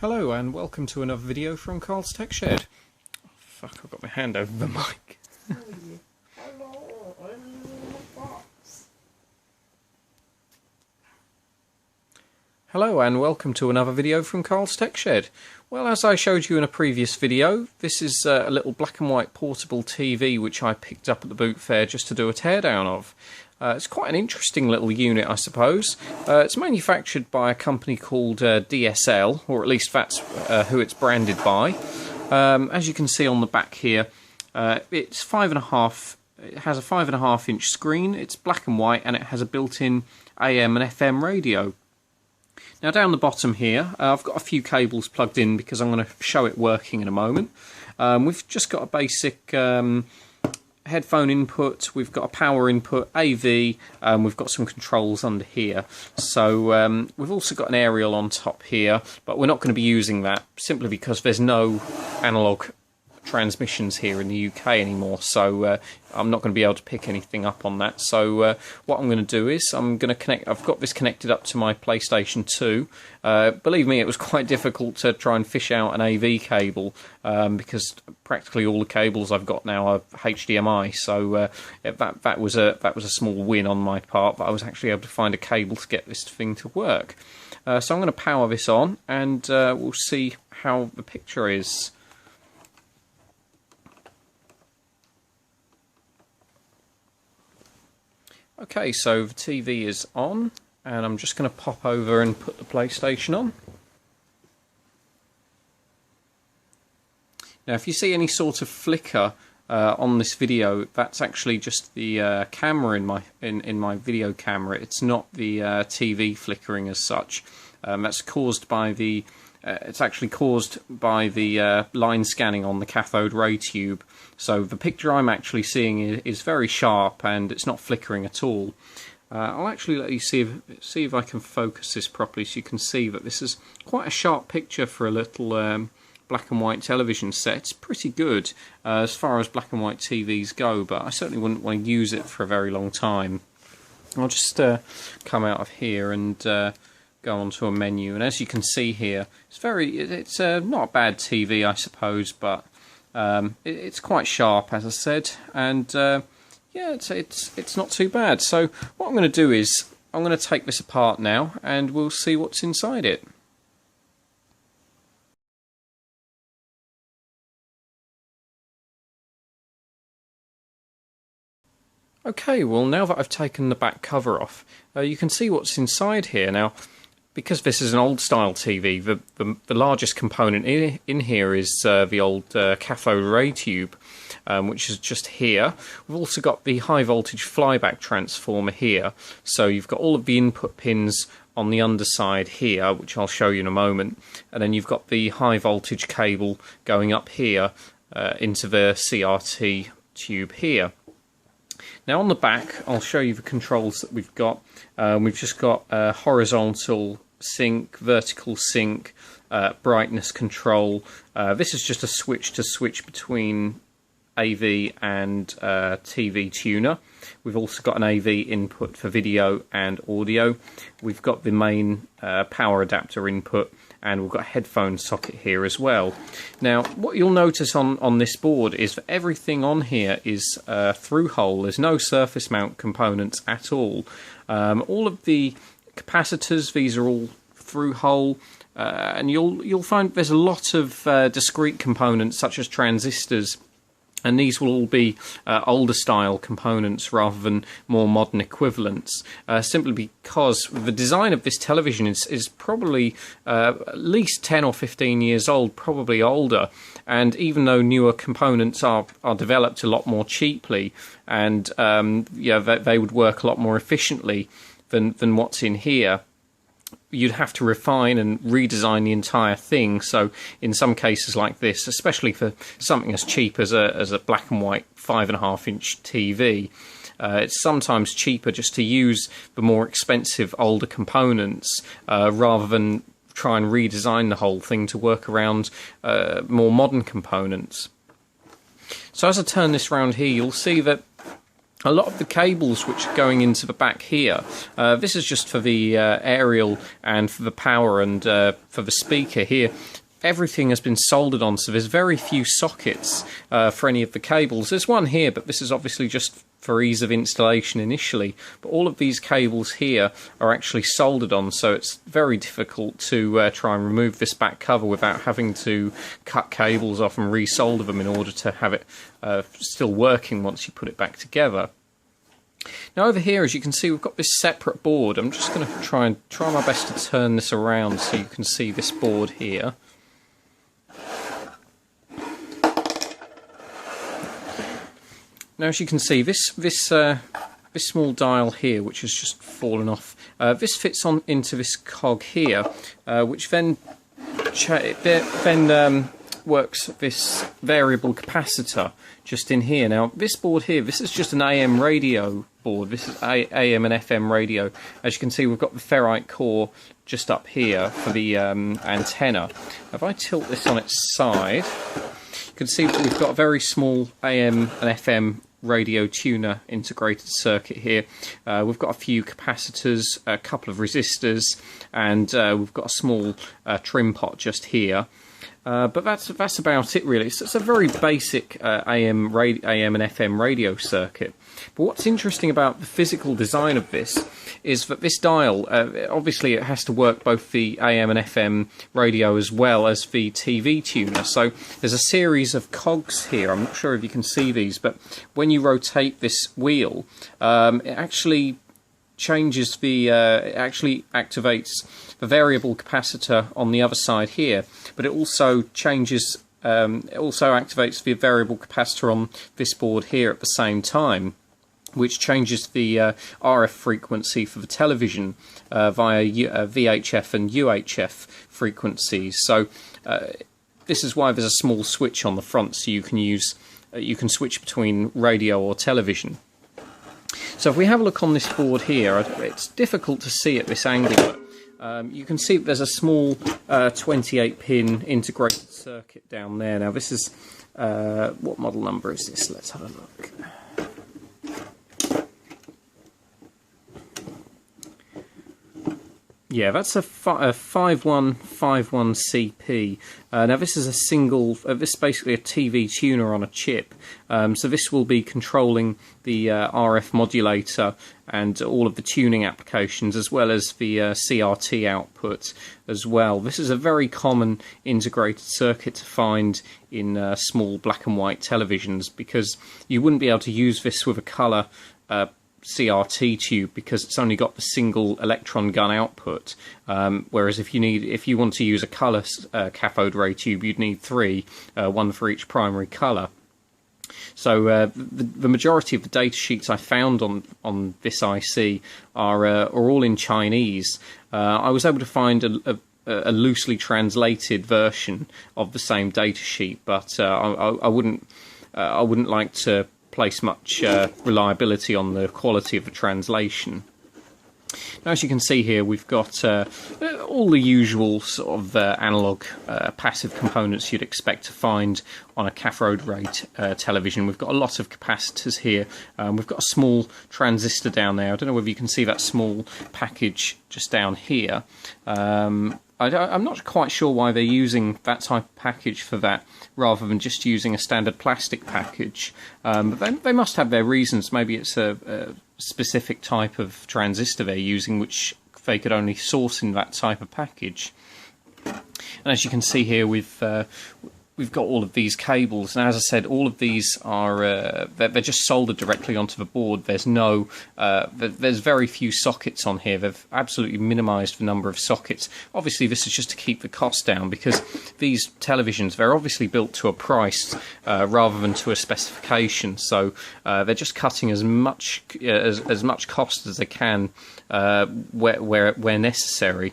Hello and welcome to another video from Carl's Tech Shed. Oh, fuck, I've got my hand over the mic. Hello, I'm in the box. Hello and welcome to another video from Carl's Tech Shed. Well, as I showed you in a previous video, this is a little black and white portable TV which I picked up at the boot fair just to do a teardown of. It's quite an interesting little unit, I suppose. It's manufactured by a company called DSL, or at least that's who it's branded by. As you can see on the back here, it's 5.5. It has a 5.5 inch screen. It's black and white, and it has a built-in AM and FM radio. Now down the bottom here, I've got a few cables plugged in because I'm going to show it working in a moment. We've just got a basic headphone input, we've got a power input, AV, we've got some controls under here. So we've also got an aerial on top here, but we're not going to be using that simply because there's no analogue transmissions here in the UK anymore, so I'm not going to be able to pick anything up on that. So what I'm going to do is I'm going to connect. I've got this connected up to my PlayStation 2. Believe me, it was quite difficult to try and fish out an AV cable because practically all the cables I've got now are HDMI. So that was a small win on my part, but I was actually able to find a cable to get this thing to work. So I'm going to power this on, and we'll see how the picture is. Okay, so the TV is on, and I'm just going to pop over and put the PlayStation on. Now, if you see any sort of flicker on this video, that's actually just the camera in my video camera. It's not the TV flickering as such. That's caused by the it's actually caused by the line scanning on the cathode ray tube. So the picture I'm actually seeing is very sharp, and it's not flickering at all. I'll actually let you see if I can focus this properly, so you can see that this is quite a sharp picture for a little black and white television set. It's pretty good as far as black and white TVs go, but I certainly wouldn't want to use it for a very long time. I'll just come out of here and go onto a menu, and as you can see here, it's not a bad TV, I suppose, but it's quite sharp, as I said, and yeah, it's not too bad. So what I'm going to do is I'm going to take this apart now, and we'll see what's inside it. Okay, well, now that I've taken the back cover off, you can see what's inside here. Now, because this is an old style TV, the largest component in here is the old cathode ray tube, which is just here. We've also got the high voltage flyback transformer here, so you've got all of the input pins on the underside here, which I'll show you in a moment, and then you've got the high voltage cable going up here into the CRT tube here. Now on the back, I'll show you the controls that we've got. We've just got horizontal sync, vertical sync, brightness control. This is just a switch to switch between AV and TV tuner. We've also got an AV input for video and audio. We've got the main power adapter input, and we've got a headphone socket here as well. Now, what you'll notice on this board is that everything on here is through hole. There's no surface mount components at all. All of the capacitors, these are all through hole, and you'll find there's a lot of discrete components such as transistors, and these will all be older style components rather than more modern equivalents, simply because the design of this television is probably at least 10 or 15 years old, probably older, and even though newer components are developed a lot more cheaply, and yeah, they would work a lot more efficiently than what's in here, you'd have to refine and redesign the entire thing. So in some cases like this, especially for something as cheap as a black and white 5.5 inch TV, it's sometimes cheaper just to use the more expensive older components rather than try and redesign the whole thing to work around more modern components. So as I turn this round here, you'll see that a lot of the cables which are going into the back here, this is just for the aerial and for the power and for the speaker here. Everything has been soldered on, so there's very few sockets for any of the cables. There's one here, but this is obviously just for ease of installation initially. But all of these cables here are actually soldered on, so it's very difficult to try and remove this back cover without having to cut cables off and resolder them in order to have it still working once you put it back together. Now over here, as you can see, we've got this separate board. I'm just going to try my best to turn this around so you can see this board here. Now, as you can see, this small dial here, which has just fallen off, this fits on into this cog here, which then works this variable capacitor just in here. Now, this board here, this is just an AM radio board. This is AM and FM radio. As you can see, we've got the ferrite core just up here for the antenna. If I tilt this on its side, you can see that we've got a very small AM and FM radio tuner integrated circuit here. We've got a few capacitors, a couple of resistors, and we've got a small trim pot just here. But that's about it really. So it's a very basic AM and FM radio circuit. But what's interesting about the physical design of this is that this dial, obviously it has to work both the AM and FM radio as well as the TV tuner. So there's a series of cogs here. I'm not sure if you can see these, but when you rotate this wheel, it actually changes the, it actually activates the variable capacitor on the other side here, but it also changes, it also activates the variable capacitor on this board here at the same time, which changes the RF frequency for the television via VHF and UHF frequencies. So this is why there's a small switch on the front, so you can use you can switch between radio or television. So if we have a look on this board here, it's difficult to see at this angle, but you can see that there's a small 28-pin integrated circuit down there. Now this is, what model number is this? Let's have a look. Yeah, that's a 5151CP. Now this is a single, this is basically a TV tuner on a chip. So this will be controlling the RF modulator and all of the tuning applications, as well as the CRT output as well. This is a very common integrated circuit to find in small black and white televisions, because you wouldn't be able to use this with a colour CRT tube because it's only got the single electron gun output, whereas if you want to use a colour cathode ray tube, you'd need three, one for each primary colour. So the majority of the data sheets I found on this IC are all in Chinese. I was able to find a loosely translated version of the same data sheet, but I wouldn't like to place much reliability on the quality of the translation. Now, as you can see here, we've got all the usual sort of analog passive components you'd expect to find on a cathode ray television. We've got a lot of capacitors here. We've got a small transistor down there. I don't know whether you can see that small package just down here. I'm not quite sure why they're using that type of package for that, rather than just using a standard plastic package. But they must have their reasons. Maybe it's a specific type of transistor they're using, which they could only source in that type of package. And as you can see here, we've got all of these cables, and as I said, all of these are they're just soldered directly onto the board. There's no there's very few sockets on here. They've absolutely minimized the number of sockets. Obviously this is just to keep the cost down, because these televisions, they're obviously built to a price rather than to a specification, so they're just cutting as much cost as they can where necessary.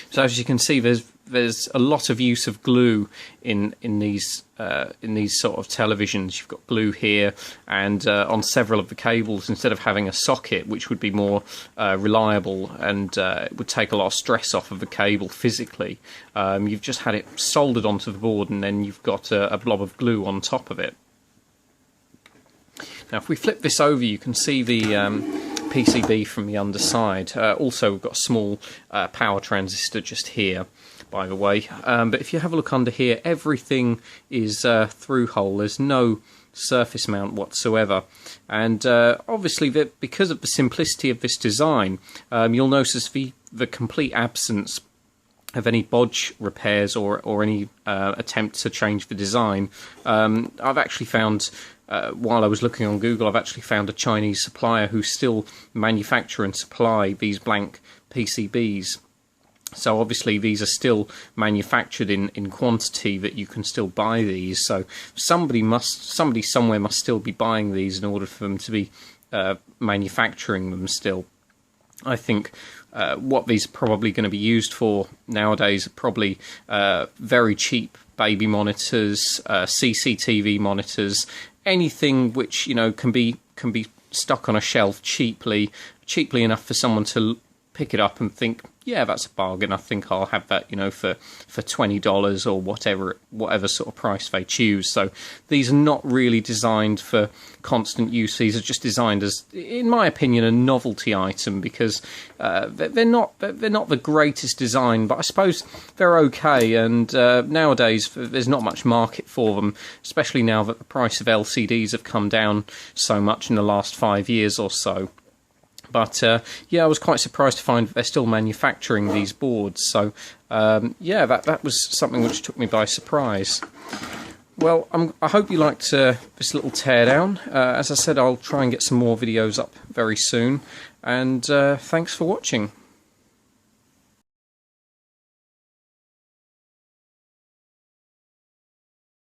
So as you can see, there's a lot of use of glue in these sort of televisions. You've got glue here, and on several of the cables, instead of having a socket, which would be more reliable and it would take a lot of stress off of the cable physically, you've just had it soldered onto the board, and then you've got a blob of glue on top of it. Now if we flip this over, you can see the PCB from the underside. Also we've got a small power transistor just here, by the way. But if you have a look under here, everything is through hole. There's no surface mount whatsoever, and obviously because of the simplicity of this design, you'll notice the complete absence of any bodge repairs or any attempt to change the design. I've actually found, while I was looking on Google, I've actually found a Chinese supplier who still manufacture and supply these blank PCBs. So obviously these are still manufactured in quantity that you can still buy these. So somebody somewhere must still be buying these in order for them to be manufacturing them still. I think what these are probably going to be used for nowadays are probably very cheap baby monitors, CCTV monitors, anything which can be stuck on a shelf cheaply enough for someone to pick it up and think, yeah, that's a bargain. I think I'll have that, for $20 or whatever sort of price they choose. So these are not really designed for constant use. These are just designed as, in my opinion, a novelty item, because they're not the greatest design, but I suppose they're okay. And nowadays there's not much market for them, especially now that the price of LCDs have come down so much in the last 5 years or so. But yeah, I was quite surprised to find that they're still manufacturing these boards. So yeah, that was something which took me by surprise. Well, I hope you liked this little teardown. As I said, I'll try and get some more videos up very soon. And thanks for watching.